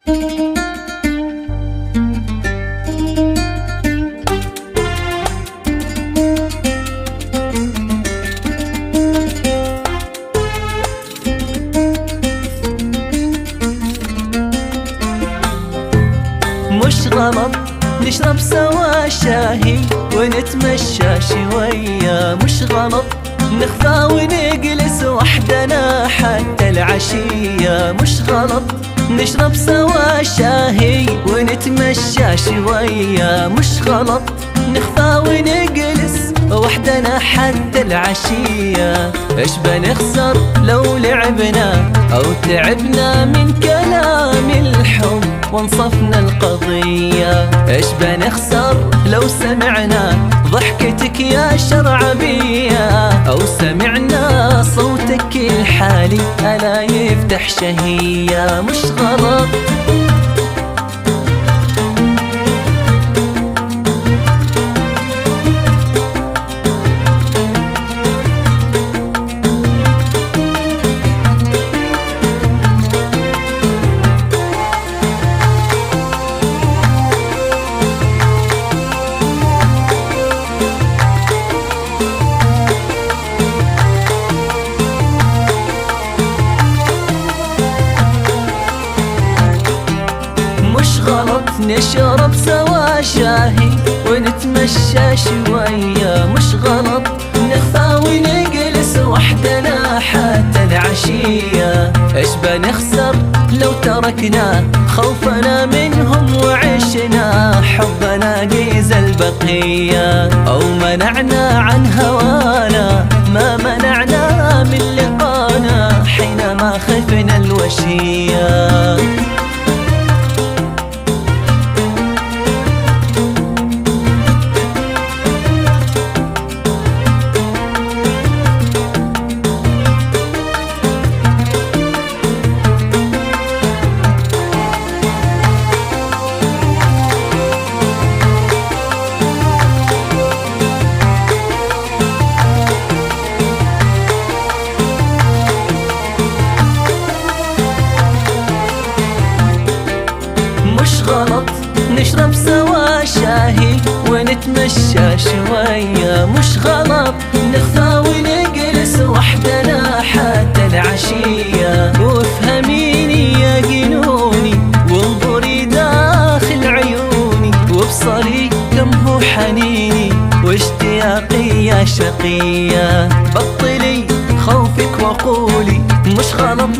مش غلط نشرب سوا شاهي ونتمشى شوية، مش غلط نخفى ونجلس وحدنا حتى العشية، مش غلط نشرب سوا شاهي ونتمشى شوية، مش غلط نخفى ونجلس وحدنا حتى العشية. ايش بنخسر لو لعبنا او تعبنا من كلام الحب وانصفنا القضية؟ ايش بنخسر لو سمعنا ضحكتك يا شرعبية او سمعنا صوتك الحالي ألا يفتح شهية؟ مش غلط نشرب سوا شاهي ونتمشى شوية، مش غلط نخفى ونجلس وحدنا حتى العشية. ايش بنخسر لو تركنا خوفنا منهم وعشنا حبنا جيز البقية، او منعنا عن هوانا ما منعنا من لقانا حينما خفنا الوشية. مش غلط نشرب سوا شاهي ونتمشى شوية، مش غلط نخفى ونجلس وحدنا حتى العشية. وافهميني يا جنوني وانظري داخل عيوني وابصري كم هو حنيني واشتياقي يا شقية. بطلي خوفك وقولي مش غلط